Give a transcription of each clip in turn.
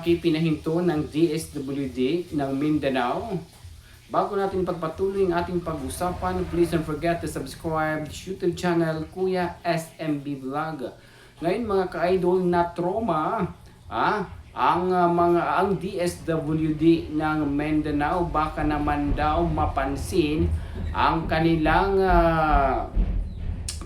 Frankie pinahinto ng DSWD ng Mindanao. Bago natin pagpatuloy ang ating pag-usapan, please don't forget to subscribe to YouTube channel Kuya SMB Vlog. Ngayon mga ka-idol, na trauma ang DSWD ng Mindanao. Baka naman daw mapansin ang kanilang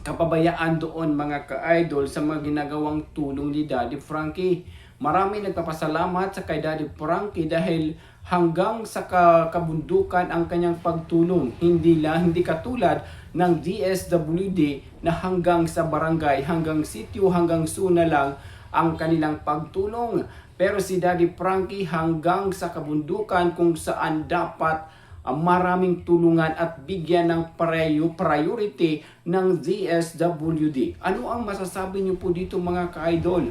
kapabayaan doon mga ka-idol sa mga ginagawang tulong ni Daddy Frankie. Marami nagpapasalamat sa kay Daddy Frankie dahil hanggang sa kabundukan ang kanyang pagtulong. Hindi katulad ng DSWD na hanggang sa barangay, hanggang sitio, hanggang suna lang ang kanilang pagtulong. Pero si Daddy Frankie hanggang sa kabundukan kung saan dapat maraming tulungan at bigyan ng priority ng DSWD. Ano ang masasabi niyo po dito mga ka-idol?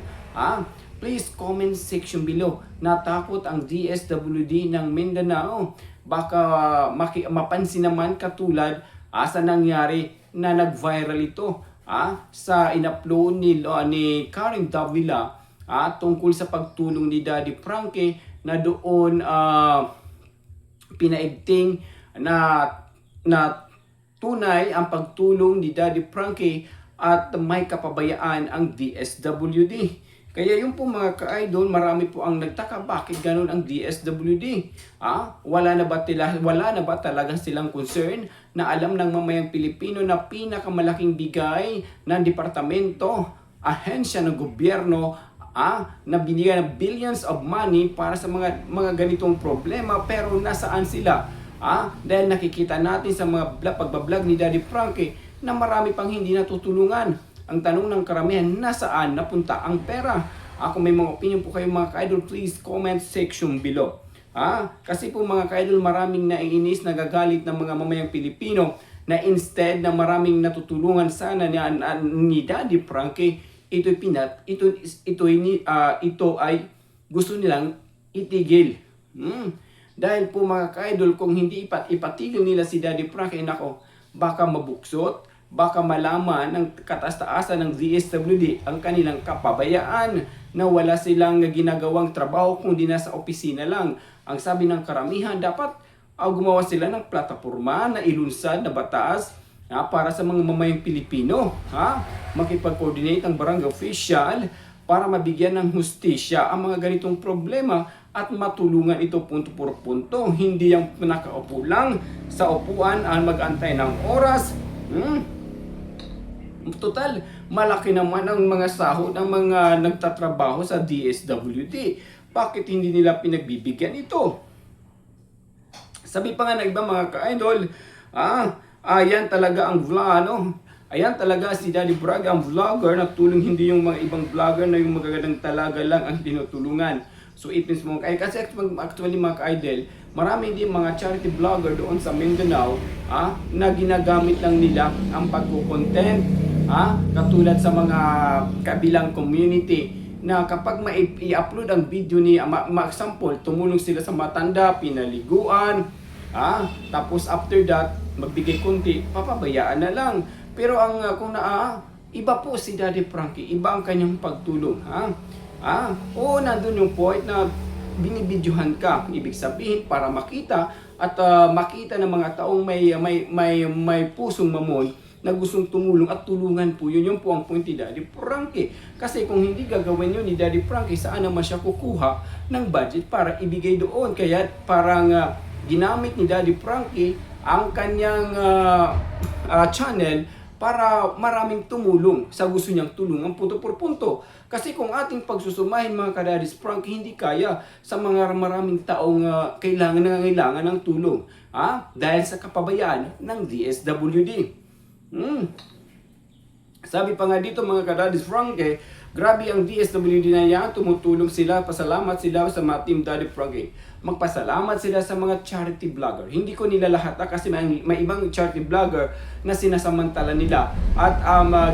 Please comment section below. Natakot ang DSWD ng Mindanao. Baka mapansin naman katulad sa nangyari na nag-viral ito sa in-upload ni Karen Davila tungkol sa pagtulong ni Daddy Frankie na doon pinaigting na tunay ang pagtulong ni Daddy Frankie at may kapabayaan ang DSWD. Kaya yung po mga ka-idol, marami po ang nagtaka bakit ganun ang DSWD. Wala na ba talaga silang concern na alam ng mamayang Pilipino na pinakamalaking bigay ng departamento, ahensya ng gobyerno na binigyan ng billions of money para sa mga ganitong problema, pero nasaan sila? Dahil nakikita natin sa mga pagbablog ni Daddy Frankie na marami pang hindi natutulungan. Ang tanong ng karamihan, nasaan napunta ang pera? Kung may mga opinion po kayo mga ka-idol, please comment section below. Kasi po mga ka-idol, maraming naiinis, nagagalit ng mga mamayang Pilipino na instead na maraming natutulungan sana ni Daddy Frankie, ito ay gusto nilang itigil. Dahil po mga ka-idol, kung hindi ipatigil nila si Daddy Frankie, baka mabuksot, baka malaman ng kataas-taasan ng DSWD ang kanilang kapabayaan na wala silang ginagawang trabaho kundi nasa opisina lang. Ang sabi ng karamihan, dapat gumawa sila ng plataporma na ilunsad na batas para sa mga mamayang Pilipino. Makipag-coordinate ang barangay official para mabigyan ng hustisya ang mga ganitong problema at matulungan ito punto por punto. Hindi yung nakaupo lang sa upuan mag-antay ng oras. Total, malaki naman ang mga sahod ng mga nagtatrabaho sa DSWD. Bakit hindi nila pinagbibigyan ito? Sabi pa nga ng iba mga ka-idol, ayan talaga ang vlog, ayan talaga si Daddy Frankie ang vlogger na tulong, hindi yung mga ibang vlogger na yung magagandang talaga lang ang tinutulungan. So it means kasi actually mga ka-idol, marami din mga charity vlogger doon sa Mindanao na ginagamit lang nila ang pagko-content katulad sa mga kabilang community na kapag i-upload ang video ni example, tumulong sila sa matanda, pinaliguan, tapos after that magbigay konti, papabayaan na lang. Pero ang iba po si Daddy Frankie, iba ang kanyang pagtulong. Nandun yung point na binibidyohan ka, ibig sabihin para makita at makita ng mga taong may pusong mamon na gustong tumulong at tulungan po yun. Yung po ang point ni Daddy Frankie. Kasi kung hindi gagawin yun ni Daddy Frankie, saan naman siya kukuha ng budget para ibigay doon? Kaya parang ginamit ni Daddy Frankie ang kanyang channel para maraming tumulong sa gusto niyang tulungan punto por punto. Kasi kung ating pagsusumahin mga ka-Daddy Frankie, hindi kaya sa mga maraming taong nangangailangan ng tulong dahil sa kapabayaan ng DSWD. Sabi pa nga dito mga ka-Daddy Frankie, grabe ang DSWD na yan, tumutulong sila, pasalamat sila sa mga team Daddy Frankie. Magpasalamat sila sa mga charity vlogger. Hindi ko nila lahat kasi may ibang charity vlogger na sinasamantala nila at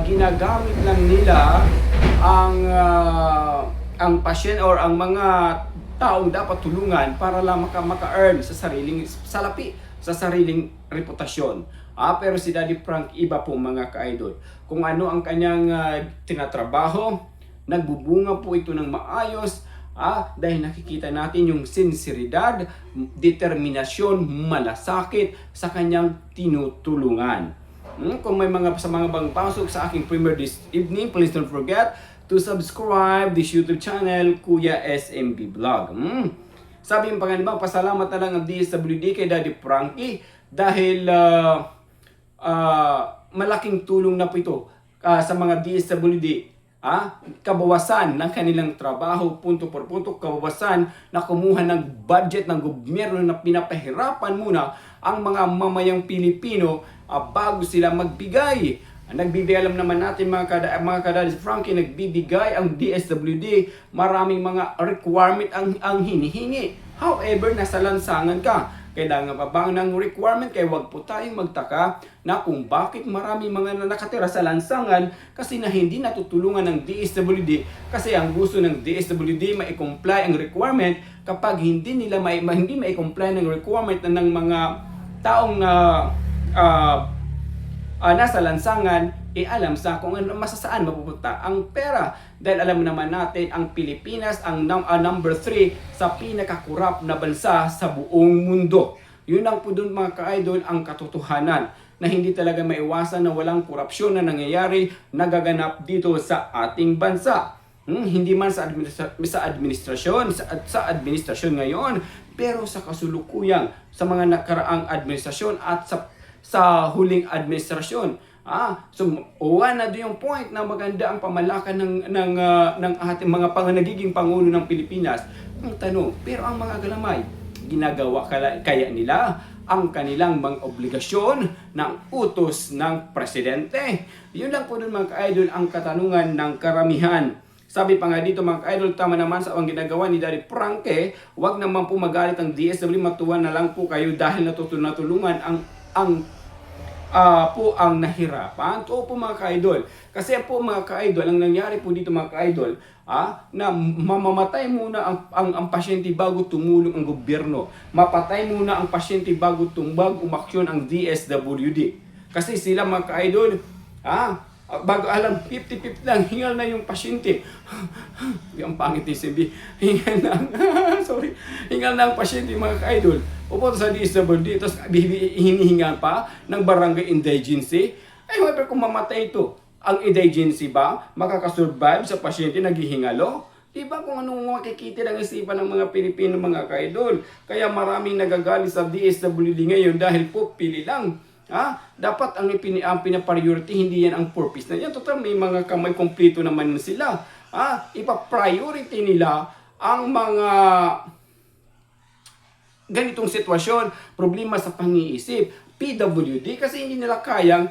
ginagamit lang nila ang pasyen or ang mga taong dapat tulungan para lang maka-earn sa sariling salapi, sa sariling reputasyon. Pero si Daddy Frankie iba po mga ka-idol. Kung ano ang kanyang tinatrabaho, nagbubunga po ito ng maayos Dahil nakikita natin yung sinseridad, determinasyon, malasakit sa kanyang tinutulungan. Kung may sa mga bang pasok sa aking premiere this evening, please don't forget to subscribe this YouTube channel, Kuya SMB Vlog. Sabi yung pangalima, pasalamat na lang ang DSWD kay Daddy Frankie dahil malaking tulong na po ito sa mga DSWD. Kabawasan ng kanilang trabaho, punto por punto, kabawasan na kumuha ng budget ng gobyerno na pinapahirapan muna ang mga mamayang Pilipino bago sila magbigay. Nagbibigay, alam naman natin mga kadaddy Frankie, nagbibigay ang DSWD, maraming mga requirement ang hinihingi. However, nasa lansangan ka. Kailangan pa bang ng requirement? Kaya wag po tayong magtaka na kung bakit marami mga nakatira sa lansangan kasi na hindi natutulungan ng DSWD kasi ang gusto ng DSWD ma-comply ang requirement. Kapag hindi nila hindi ma-comply ng requirement ng mga taong nasa lansangan, alam sa kung masasaan mapupunta ang pera. Dahil alam naman natin, ang Pilipinas ang number 3 sa pinakakurap na bansa sa buong mundo. Yun lang po dun mga ka-idol ang katotohanan na hindi talaga maiwasan na walang korupsyon na nangyayari, nagaganap dito sa ating bansa. Hindi man sa administrasyon ngayon, pero sa kasulukuyang sa mga nakaraang administrasyon at sa huling administrasyon. So na doon yung point na maganda ang pamalakan ng ating mga nagiging pangulo ng Pilipinas. Ang tanong, pero ang mga galamay, ginagawa kaya nila ang kanilang mga obligasyon ng utos ng presidente? Yun lang po dun mga ka-idol ang katanungan ng karamihan. Sabi pa nga dito mga ka-idol, tama naman sa ang ginagawa ni Daddy Frankie, wag naman po magalit ang DSWD, matuwa na lang po kayo dahil natulungan ang nahirapan. Ito po mga ka-idol. Kasi po mga ka-idol, ang nangyari po dito mga ka-idol, na mamamatay muna ang pasyente bago tumulong ang gobyerno. Mapatay muna ang pasyente bago umaksyon ang DSWD. Kasi sila mga ka-idol, bago alam, 50-50 lang, hingal na yung pasyente. Yung pangit ni Simbi. Hingal na ang pasyente mga ka-idol. Pupunta sa DSWD, tapos hinihingan pa ng barangay indigency. However, kung mamatay ito, ang indigency ba makakasurvive sa pasyente naghihingalo? Diba kung anong makikita ng isipan ng mga Pilipino mga ka-idol? Kaya maraming nagagalit sa DSWD ngayon dahil po pili lang. Dapat ang pinapriority, hindi yan ang purpose na yan. Total, may mga kamay kompleto naman sila. Ipa-priority nila ang mga ganitong sitwasyon, problema sa pang-iisip, PWD, kasi hindi nila kayang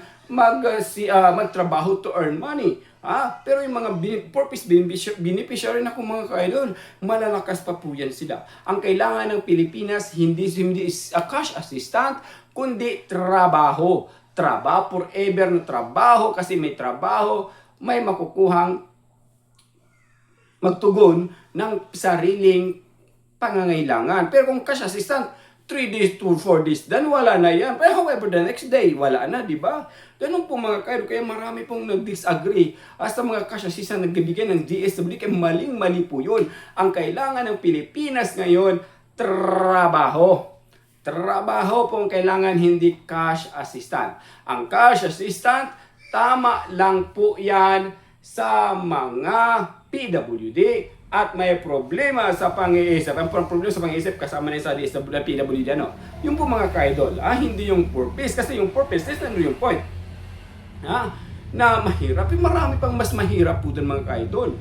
magtrabaho to earn money. Pero yung mga purpose beneficiary na kung mga ka-idol, malalakas pa po yan sila. Ang kailangan ng Pilipinas, hindi cash assistant, kundi trabaho. Trabaho, forever na trabaho, kasi may trabaho, may makukuhang magtugon ng sariling pangangailangan. Pero kung cash assistant, 3 days to 4 days, then wala na yan. Pero however, the next day, wala na, di ba? Ganun po mga kayo. Kaya marami pong nag-disagree sa mga cash assistant nagbibigay ng DSWD. Kaya maling-mali po yun. Ang kailangan ng Pilipinas ngayon, trabaho. Trabaho po ang kailangan, hindi cash assistant. Ang cash assistant, tama lang po yan sa mga PWD at may problema sa pang-iisip. Ang problema sa pang-iisip kasama na sa PWD, yung po mga ka-idol, hindi yung purpose. Kasi yung purpose, this na yung point. Na mahirap. Marami pang mas mahirap po dun mga ka-idol.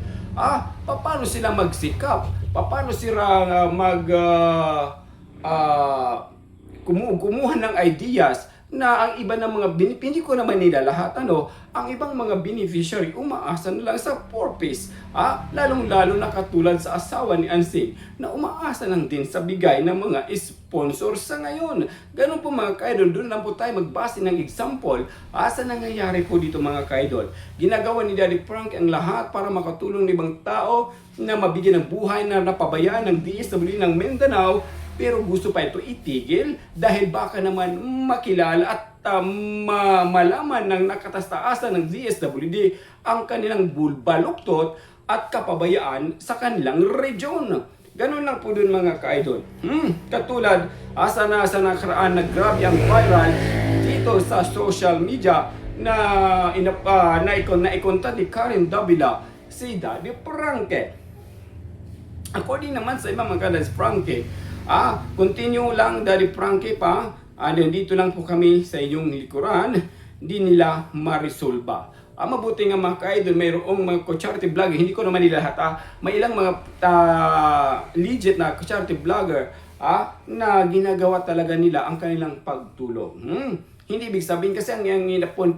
Paano sila magsikap? Paano sila kumuha ng ideas na ang iba ng mga hindi ko naman nila lahat ang ibang mga beneficiary umaasa na lang sa purpose. Lalong-lalo na katulad sa asawa ni Ansing na umaasa lang din sa bigay ng mga sponsor sa ngayon. Ganun po mga ka-idol, doon lang po tayo magbase ng example sa nangyayari po dito mga ka-idol. Ginagawa ni Daddy Frank ang lahat para makatulong ng ibang tao na mabigyan ng buhay na napabayaan ng DSWD ng Mindanao. Pero gusto pa ito itigil dahil baka naman makilala at malaman ng nakatastaasan ng DSWD ang kanilang baluktot at kapabayaan sa kanilang region. Ganun lang po dun mga ka-idol. Katulad, asa na sa nakaraan nag-grabe ang viral dito sa social media na naikonta ni Karen Davila si Daddy Frankie. According naman sa ibang mga Daddy Frankie, continue lang Daddy Frankie pa. Dito lang po kami sa inyong likuran, di nila marisolba. Mabuti nga mga ka-idol, mayroong mga charity vlogger, hindi ko naman nila lahat, may ilang mga legit na charity vlogger na ginagawa talaga nila ang kanilang pagtulong. Hindi ibig sabihin kasi ang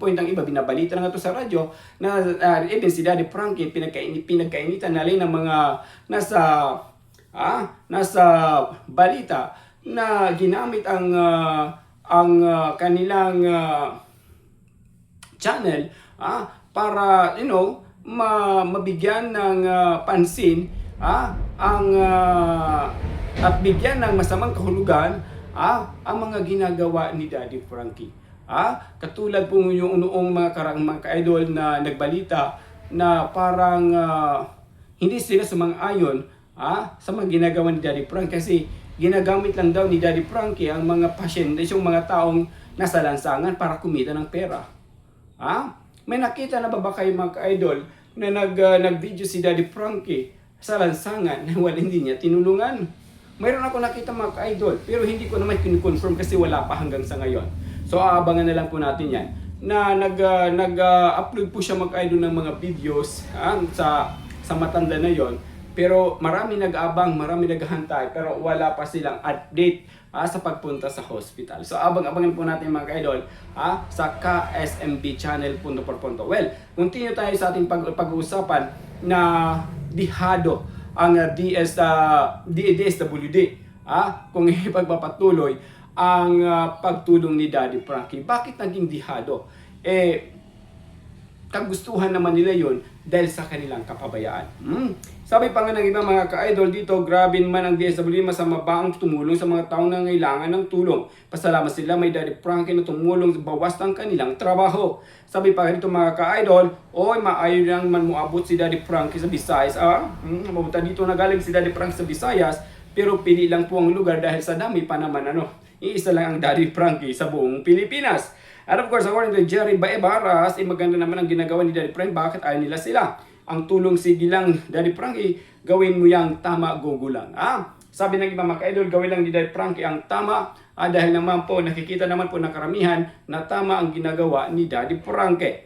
point ang iba, binabalita na nga to sa radyo, na even si Daddy Frankie, pinagkainitan na rin ng mga nasa balita na ginamit ang kanilang channel para mabigyan ng pansin at bigyan ng masamang kahulugan ang mga ginagawa ni Daddy Frankie. Katulad po yung noong mga ka-idol na nagbalita na parang hindi sila sumang-ayon sa mga ginagawa ni Daddy Frankie kasi ginagamit lang daw ni Daddy Frankie ang mga pasyente, yung mga taong nasa lansangan para kumita ng pera. May nakita na ba kayo mga ka-idol na nag-video si Daddy Frankie sa lansangan na hindi niya tinulungan? Mayroon ako nakita mga ka-idol, pero hindi ko naman kinu-confirm kasi wala pa hanggang sa ngayon. So aabangan na lang po natin yan. Na nag-upload po siya mga ka-idol ng mga videos sa matanda na yon. Pero marami nag-abang, marami naghahantay, pero wala pa silang update sa pagpunta sa hospital. So abang-abangan po natin mga ka-idol sa KSMB channel punto por punto. Well, continue tayo sa ating pag-uusapan na dihado ang DSWD kung ipagpapatuloy ang pagtulong ni Daddy Frankie. Bakit naging dihado? Kagustuhan naman nila yon dahil sa kanilang kapabayaan. Sabi pa nga ng ibang mga ka-idol dito, grabe man ang DSWD, masama ba ang tumulong sa mga taong nangailangan ng tulong? Pasalamat sila may Daddy Frankie na tumulong sa bawas ng kanilang trabaho. Sabi pa dito mga ka-idol, maayo lang man muabot si Daddy Frankie sa Visayas. Mabuta dito nagaling si Daddy Frankie sa Visayas, pero pili lang po ang lugar dahil sa dami pa naman iisa lang ang Daddy Frankie sa buong Pilipinas. And of course, according to Jerry Baebaras, maganda naman ang ginagawa ni Daddy Frankie, bakit ayaw nila sila? Ang tulong sige lang, Daddy Frankie, gawin mo yang tama, gugulang. Sabi ng ibang mga ka-idol, gawin lang ni Daddy Frankie ang tama, dahil naman po, nakikita naman po ng karamihan na tama ang ginagawa ni Daddy Frankie.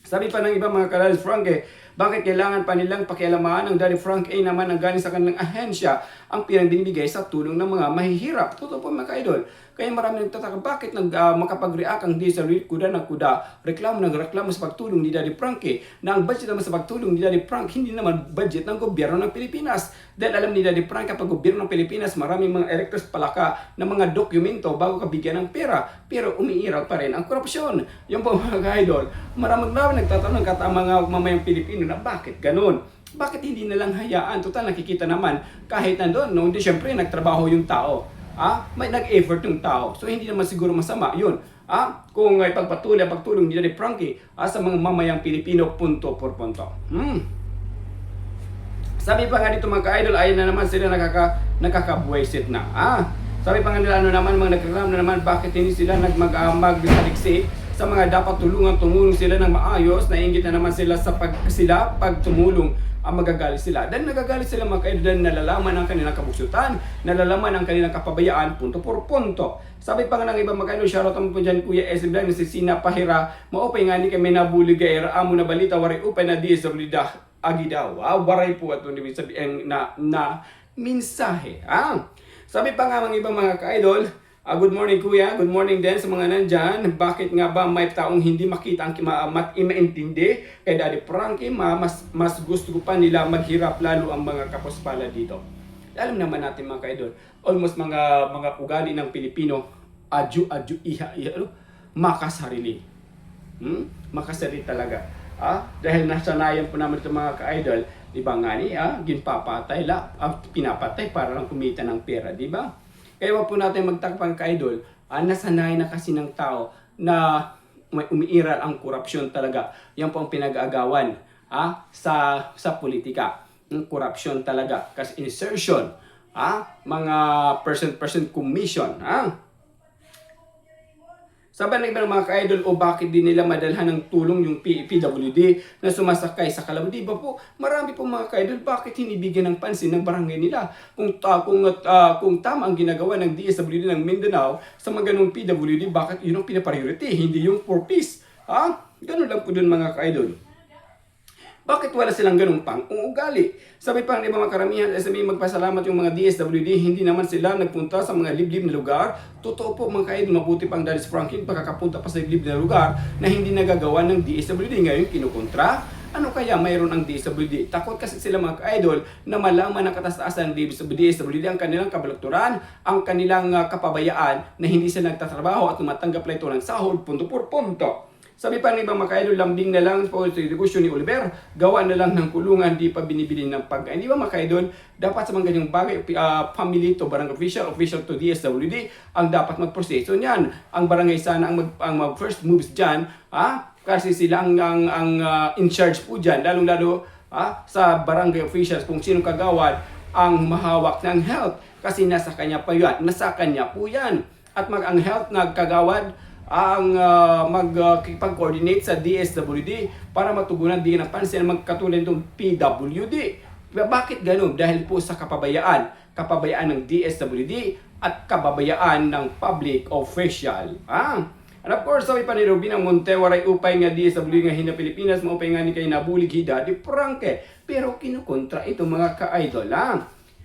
Sabi pa ng ibang mga ka-Daddy Frankie, bakit kailangan pa nilang pakialamaan ng Daddy Frankie naman ang galing sa kanilang ahensya ang pinangbinibigay sa tulong ng mga mahihirap? Totoo po mga ka-idol. Kaya marami nagtataka, bakit makapag-react ang DSWD kuda ng kuda, reklamo sa pagtulong ni Daddy Frankie, na ang budget naman sa pagtulong ni Daddy Frankie hindi naman budget ng gobyerno ng Pilipinas. Dahil alam ni Daddy Frankie, kapag gobyerno ng Pilipinas, maraming mga electors palaka ng mga dokumento bago ka bigyan ng pera, pero umiiral pa rin ang korupsyon. Yung po mga ka-idol, maraming nagtatanong mga mamayang Pilipino na bakit ganun? Bakit hindi nalang hayaan? Total nakikita naman kahit nandun, hindi syempre nagtrabaho yung tao. May nag-effort yung tao. So hindi naman siguro masama yun. Kung pagpatuloy ang pagtulong ni Daddy Frankie sa mga mamayang Pilipino punto por punto. Sabi pa nga dito mga ka-idol, ayun na naman sila nakakabuwaisit na. Sabi pa nga nila mga nagreklamo na naman bakit hindi sila magsaliksi sa mga dapat tulungan, tumulong sila ng maayos, nainggit na naman sila sa pag tumulong magagalit sila. Dahil nagagalit sila mga ka-idol dahil nalalaman ang kanilang kabusutan, nalalaman ang kanilang kapabayaan, punto por punto. Sabi pa nga ng ibang mga ka-idol, shoutout mo po dyan Kuya S. Blanc, si Sina Pahira, maupay nga ni kami nabuligay, amo na balita, waray upay na DSWD agidaw. Waray po at ibig sabihin na mensahe. Sabi pa nga mga ibang mga ka-idol, good morning Kuya, good morning din sa mga nandyan. Bakit nga ba may taong hindi makita ang maintindi kay Daddy Frankie? Mas gusto ko pa nila maghirap lalo ang mga kapuspala dito. Alam naman natin mga ka-idol, almost mga ugali ng Pilipino, makasarili. Makasarili talaga. Dahil nasanayan po naman itong mga ka-idol, diba nga ginpapatay pinapatay para lang kumita ng pera, diba? Kaya wag po natin magtakpang ka-idol, nasanay na kasi ng tao na may umiiral ang korupsyon talaga. Yan po ang pinag-aagawan sa politika. Corruption talaga, kasi insertion, mga person commission, Sabi ng mga ka-idol, o bakit din nila madalhan ng tulong yung PWD na sumasakay sa Calao? Di ba po, marami po mga ka-idol, bakit hinibigyan ng pansin ng barangay nila? Kung tama ang ginagawa ng DSWD ng Mindanao sa mga ganung PWD, bakit yun ang pinapriority, hindi yung for peace? Ganun lang po dun mga ka-idol. Bakit wala silang ganung pang-uugali? Sabi pa ng ibang karamihan, sabi magpasalamat yung mga DSWD, hindi naman sila nagpunta sa mga liblib na lugar. Totoo po mga ka-idol, mabuti pang Daddy Frankie, pagkakapunta pa sa liblib na lugar na hindi nagagawa ng DSWD. Ngayon kinukontra. Ano kaya mayroon ang DSWD? Takot kasi sila mga ka-idol na malaman ang kataas-taasan ng DSWD, ang kanilang kabalukturan, ang kanilang kapabayaan na hindi sila nagtatrabaho at tumatanggap na ito ng sahod, punto por punto. Sabi pa ng ibang mga ka-idol, lambing na lang po sa negosyo ni Oliver, gawa na lang ng kulungan, di pa binibili ng pagkain. Di ba mga ka-idol, dapat sa mga ganyang bagay, family to barangay official to DSWD, ang dapat magproseso niyan. Ang barangay sana ang first moves dyan, kasi sila ang in charge po dyan, lalong-lalo sa barangay officials, kung sino kagawad ang mahawak ng health. Kasi nasa kanya po yan. At ang health na kagawad, ang magkipag-coordinate sa DSWD para matugunan din ang pansin ng magkatulad ng PWD. Bakit ganun? Dahil po sa kapabayaan ng DSWD at kapabayaan ng public official. And of course, sabi pa ni Robina Montewaray, upay nga DSWD nga hina Pilipinas, maupay nga ni kay nabulig hida di Frankie. Pero kinukontra ito mga ka-idol.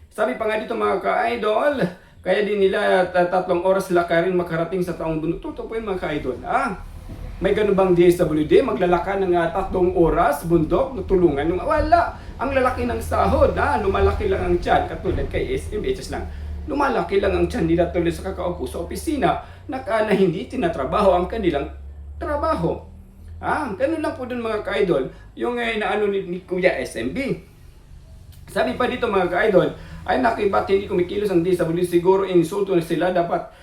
Sabi pa nga dito mga ka-idol, kaya din nila 3 oras lakarin makarating sa taong bundok. Totoo po yung mga ka-idol. May ganun bang DSWD? Maglalaka ng 3 oras bundok, tulungan. Wala. Ang lalaki ng sahod. Lumalaki lang ang tiyan. Katulad kay SMHS lang. Lumalaki lang ang tiyan nila tuloy sa kakaupo sa opisina na hindi tinatrabaho ang kanilang trabaho. Ganun lang po dun mga ka-idol. Yung inaano ni Kuya SMB. Sabi pa dito mga ka-idol, ay nakibat hindi kumikilos ang DSWD, siguro insulto na sila, dapat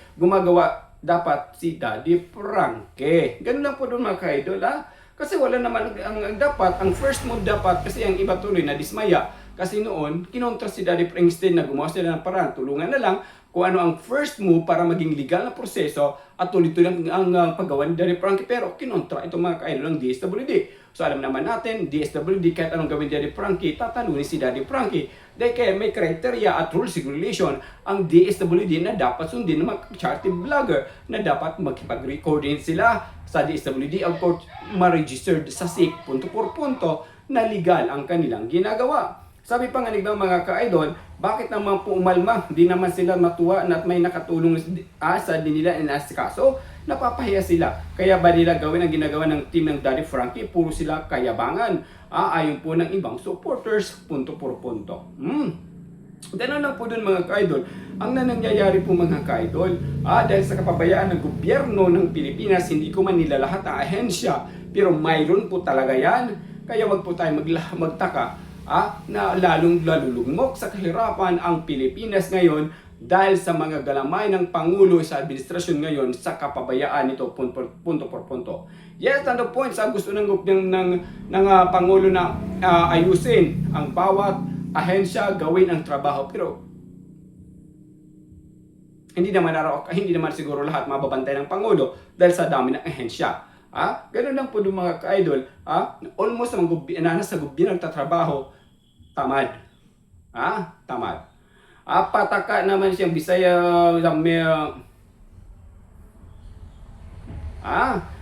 dapat si Daddy Frankie. Ganun lang po doon mga ka-idol Kasi wala naman ang dapat, ang first move dapat, kasi ang iba tuloy na dismaya. Kasi noon, kinontra si Daddy Frankie na gumawa sila ng paraan, tulungan na lang kung ano ang first move para maging legal na proseso at tuloy-tuloy ang paggawa ni Daddy Frankie. Pero kinontra ito mga ka-idol ng DSWD. So alam naman natin, DSWD kahit anong gawin Daddy Frankie, tatalunin si Daddy Frankie. Dahil kaya may criteria at rules regulation ang DSWD na dapat sundin ng mga charity vlogger na dapat makipag-recording sila sa DSWD ang ma-registered sa SIC, punto por punto, na legal ang kanilang ginagawa. Sabi pa nga ng mga ka-idol, bakit naman po umalma? Di naman sila matuwa na may nakatulong sa di nila inasikaso? Napapahiya sila. Kaya ba nila gawin ang ginagawa ng team ng Daddy Frankie? Puro sila kayabangan. Ayon po ng ibang supporters, punto por punto. Ganun lang po dun mga ka-idol. Ang nangyayari po mga ka-idol, dahil sa kapabayaan ng gobyerno ng Pilipinas, hindi ko man nilalahat ang ahensya, pero mayroon po talaga yan. Kaya wag po tayo magtaka na lalong lalulugmok sa kahirapan ang Pilipinas ngayon dahil sa mga galamay ng Pangulo sa administrasyon ngayon sa kapabayaan nito, punto por punto. Yes, on the point, sa gusto ng Pangulo na ayusin ang bawat ahensya, gawin ang trabaho, pero hindi naman siguro lahat mababantay ng Pangulo dahil sa dami ng ahensya. Ganun lang po mga ka-idol. Almost ang nasa gobyerno nagtatrabaho, tamad. Tamad. Pataka naman siyang Bisaya.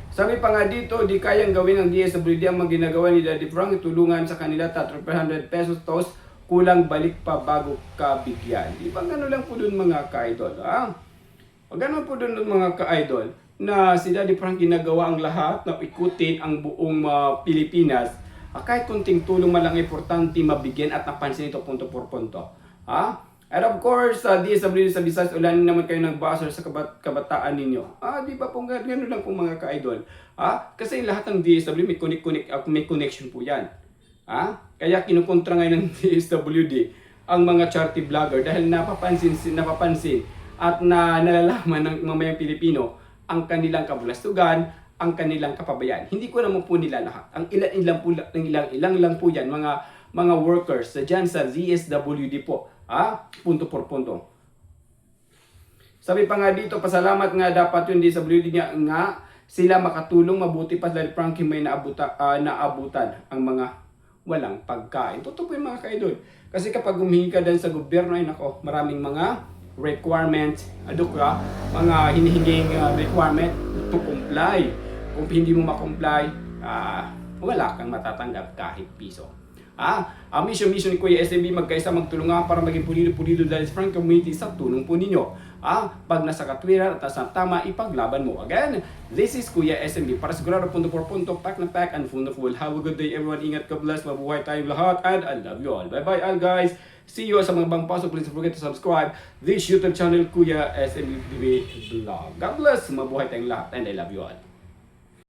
Sabi pa nga dito, di kayang gawin ng DSWD ang mga ginagawa ni Daddy Frankie, tulungan sa kanila 300 pesos tos kulang balik pa bago ka bigyan. Di ba gano'n lang po dun mga ka-idol? Gano'n po dun mga ka-idol na si Daddy Frankie ginagawa ang lahat na ikutin ang buong Pilipinas. Kahit kunting tulong man lang importante mabigyan at napansin ito punto por punto. And of course, DSWD sa Visayas, ulanin naman kayo ng basher sa kabataan ninyo. Di ba po gano'n lang po mga ka-idol? Kasi lahat ng DSWD may connection po yan. Kaya kinukontra ngayon ng DSWD ang mga charity vlogger dahil napapansin at nalalaman ng mamayang Pilipino ang kanilang kabulastugan ang kanilang kapabayan. Hindi ko naman po nila lahat. Ang ilang lang po yan, mga workers dyan sa DSWD po. Punto por punto. Sabi pa nga dito, pasalamat nga dapat yung DSWD nga sila makatulong mabuti pa dahil Frankie may naabutan ang mga walang pagkain. Totoo po yung mga kaidol. Kasi kapag humingi ka din sa gobyerno, ay nako, maraming mga requirements, mga hinihinging requirement to comply. Kung hindi mo makomply, wala kang matatanggap kahit piso. Ang mission ni Kuya SMB magkaisa magtulungan para maging pulido dahil sa Frank community sa tulong po ninyo. Pag nasa katwiran at nasa tama, ipaglaban mo. Again, this is Kuya SMB. Para sigurado punto por punto, pack na pack and full na full. Have a good day everyone. Ingat ka, bless, mabuhay tayong lahat, and I love you all. Bye bye all guys. See you sa mga bang paso. Please don't forget to subscribe this YouTube channel, Kuya SMB Vlog. God bless, mabuhay tayong lahat, and I love you all.